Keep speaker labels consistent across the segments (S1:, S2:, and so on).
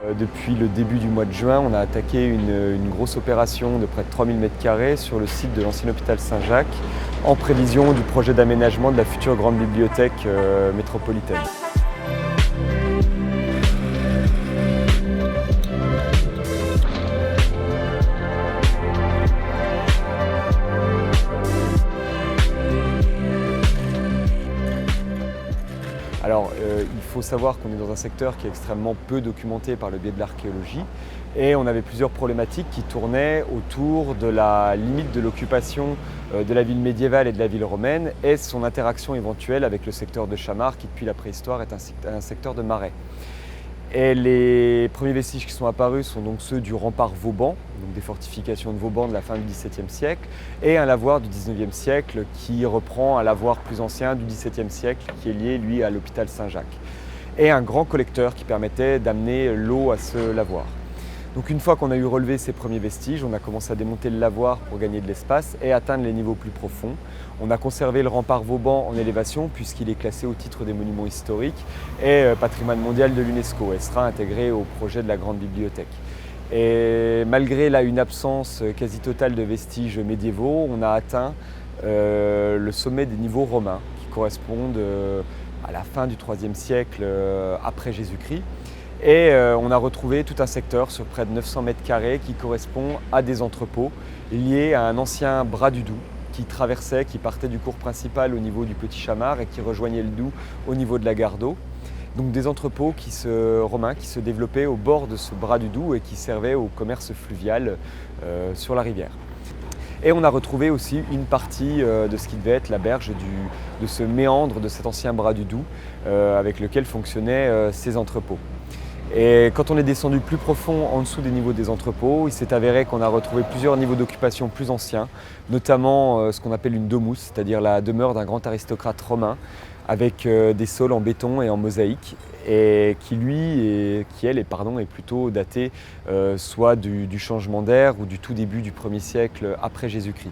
S1: Depuis le début du mois de juin, on a attaqué une grosse opération de près de 3000 m² sur le site de l'ancien hôpital Saint-Jacques, en prévision du projet d'aménagement de la future grande bibliothèque métropolitaine. Alors, il faut savoir qu'on est dans un secteur qui est extrêmement peu documenté par le biais de l'archéologie et on avait plusieurs problématiques qui tournaient autour de la limite de l'occupation de la ville médiévale et de la ville romaine et son interaction éventuelle avec le secteur de Chamars qui, depuis la préhistoire, est un secteur de marais. Et les premiers vestiges qui sont apparus sont donc ceux du rempart Vauban, donc des fortifications de Vauban de la fin du XVIIe siècle, et un lavoir du XIXe siècle qui reprend un lavoir plus ancien du XVIIe siècle qui est lié, lui, à l'hôpital Saint-Jacques. Et un grand collecteur qui permettait d'amener l'eau à ce lavoir. Donc une fois qu'on a eu relevé ces premiers vestiges, on a commencé à démonter le lavoir pour gagner de l'espace et atteindre les niveaux plus profonds. On a conservé le rempart Vauban en élévation puisqu'il est classé au titre des monuments historiques et patrimoine mondial de l'UNESCO et sera intégré au projet de la grande bibliothèque. Et malgré là une absence quasi totale de vestiges médiévaux, on a atteint le sommet des niveaux romains qui correspondent à la fin du IIIe siècle après Jésus-Christ. Et on a retrouvé tout un secteur sur près de 900 m² qui correspond à des entrepôts liés à un ancien bras du Doubs qui partait du cours principal au niveau du Petit Chamard et qui rejoignait le Doubs au niveau de la gare d'eau. Donc des entrepôts romains qui se développaient au bord de ce bras du Doubs et qui servaient au commerce fluvial sur la rivière. Et on a retrouvé aussi une partie de ce qui devait être la berge de ce méandre de cet ancien bras du Doubs avec lequel fonctionnaient ces entrepôts. Et quand on est descendu plus profond en dessous des niveaux des entrepôts, il s'est avéré qu'on a retrouvé plusieurs niveaux d'occupation plus anciens, notamment ce qu'on appelle une domus, c'est-à-dire la demeure d'un grand aristocrate romain, avec des sols en béton et en mosaïque, et qui est plutôt datée soit du changement d'ère ou du tout début du 1er siècle après Jésus-Christ.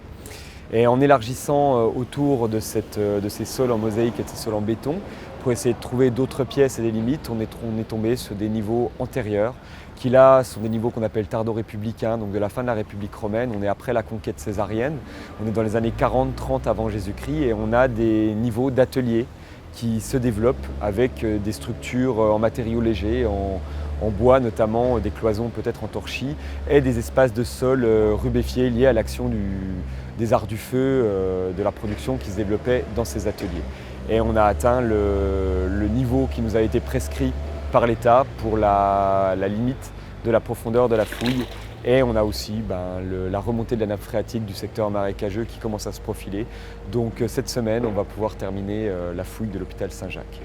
S1: Et en élargissant autour de ces sols en mosaïque et de ces sols en béton, pour essayer de trouver d'autres pièces et des limites, on est tombé sur des niveaux antérieurs, qui là sont des niveaux qu'on appelle tardo-républicains, donc de la fin de la République romaine. On est après la conquête césarienne, on est dans les années 40-30 avant Jésus-Christ et on a des niveaux d'ateliers qui se développent avec des structures en matériaux légers, en bois notamment, des cloisons peut-être en torchis et des espaces de sol rubéfiés liés à l'action des arts du feu, de la production qui se développait dans ces ateliers. Et on a atteint le niveau qui nous a été prescrit par l'État pour la limite de la profondeur de la fouille. Et on a aussi la remontée de la nappe phréatique du secteur marécageux qui commence à se profiler. Donc cette semaine, on va pouvoir terminer la fouille de l'hôpital Saint-Jacques.